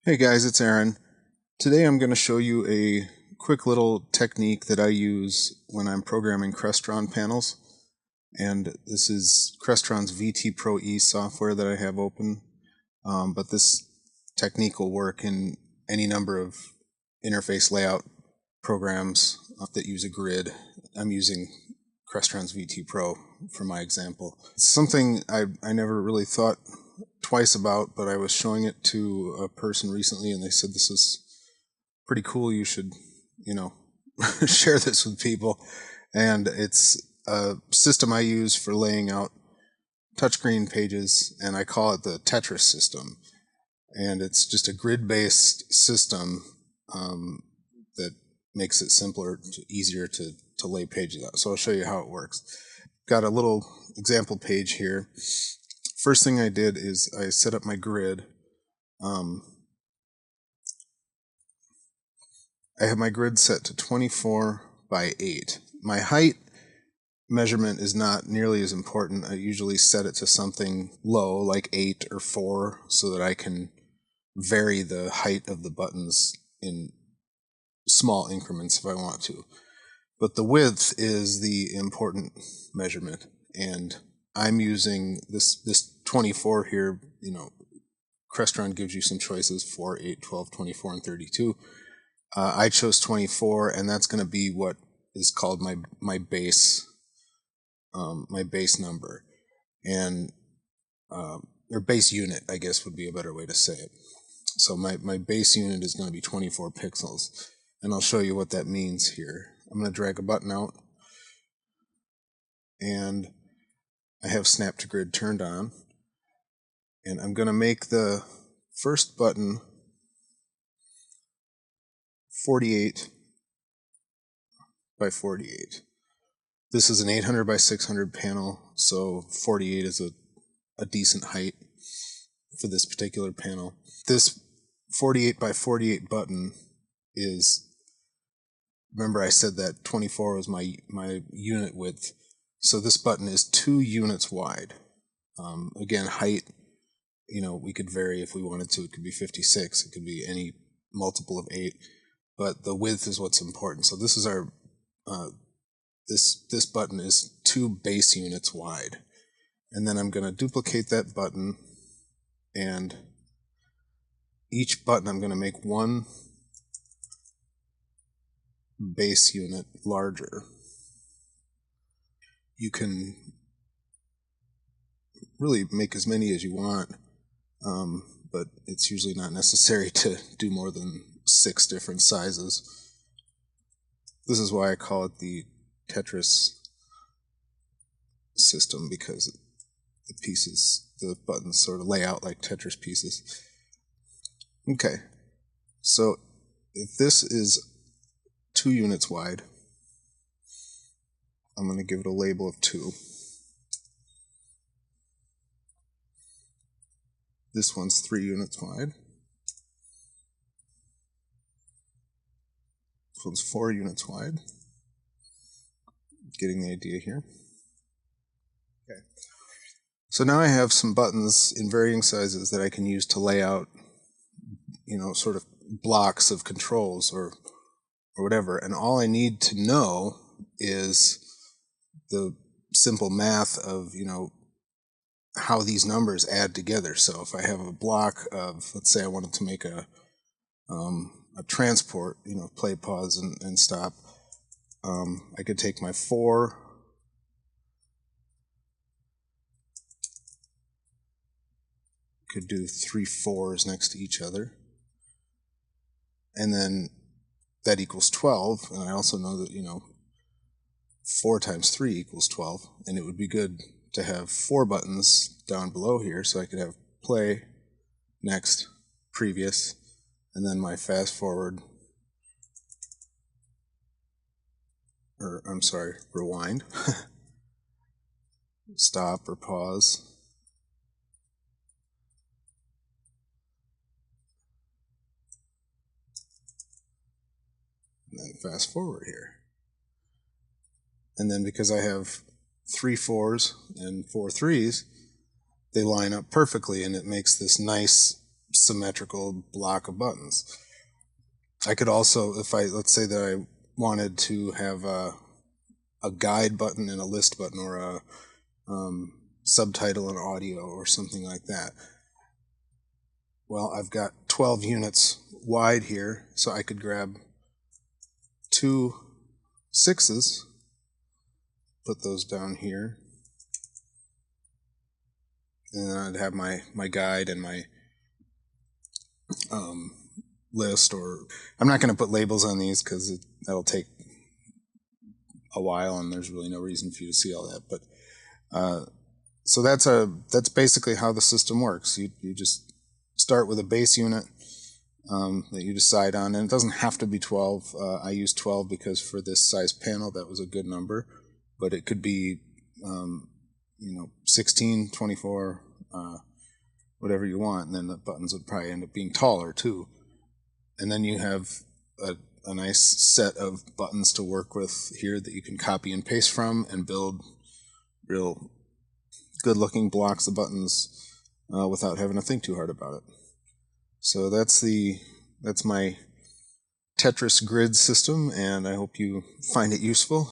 Hey guys, it's Aaron. Today I'm going to show you a quick little technique that I use when I'm programming Crestron panels. And this is Crestron's VT Pro E software that I have open. But this technique will work in any number of interface layout programs that use a grid. I'm using Crestron's VT Pro for my example. It's something I never really thought twice about, but I was showing it to a person recently and they said this is pretty cool, you should, share this with people. And it's a system I use for laying out touchscreen pages, and I call it the Tetris system. And it's just a grid-based system that makes it simpler, easier to lay pages out. So I'll show you how it works. Got a little example page here. First thing I did is I set up my grid. I have my grid set to 24 by 8. My height measurement is not nearly as important. I usually set it to something low, like 8 or 4, so that I can vary the height of the buttons in small increments if I want to. But the width is the important measurement, and I'm using this 24 here. Crestron gives you some choices: 4, 8, 12, 24, and 32. I chose 24, and that's going to be what is called my base number, and or base unit, I guess would be a better way to say it. So my base unit is going to be 24 pixels, and I'll show you what that means here. I'm going to drag a button out, and I have Snap to Grid turned on, and I'm going to make the first button 48 by 48. This is an 800 by 600 panel, so 48 is a decent height for this particular panel. This 48 by 48 button is, remember I said that 24 was my unit width, so this button is 2 units wide. Again, height, we could vary if we wanted to. It could be 56, it could be any multiple of 8, but the width is what's important. So this is our this button is 2 base units wide, and then I'm going to duplicate that button, and each button I'm going to make 1 base unit larger. You can really make as many as you want, but it's usually not necessary to do more than 6 different sizes. This is why I call it the Tetris system, because the buttons sort of lay out like Tetris pieces. Okay, so if this is 2 units wide, I'm going to give it a label of 2. This one's 3 units wide. This one's 4 units wide. Getting the idea here. Okay. So now I have some buttons in varying sizes that I can use to lay out, sort of blocks of controls or whatever. And all I need to know is the simple math of, how these numbers add together. So if I have a block of, let's say I wanted to make a transport, play, pause, and stop, I could take my 4, could do 3 4s next to each other, and then that equals 12, and I also know that 4 times 3 equals 12, and it would be good to have 4 buttons down below here, so I could have play, next, previous, and then my fast forward, or I'm sorry, rewind, stop or pause, and then fast forward here. And then because I have 3 4s and 4 3s, they line up perfectly, and it makes this nice symmetrical block of buttons. I could also, let's say that I wanted to have a guide button and a list button, or a subtitle and audio or something like that. Well, I've got 12 units wide here, so I could grab 2 6s, put those down here, and then I'd have my guide and my list. Or I'm not going to put labels on these because that'll take a while and there's really no reason for you to see all that. But so that's basically how the system works. You just start with a base unit that you decide on, and it doesn't have to be 12. I use 12 because for this size panel that was a good number, but it could be 16, 24, whatever you want, and then the buttons would probably end up being taller too. And then you have a nice set of buttons to work with here that you can copy and paste from and build real good looking blocks of buttons without having to think too hard about it. So that's my Tetris grid system, and I hope you find it useful.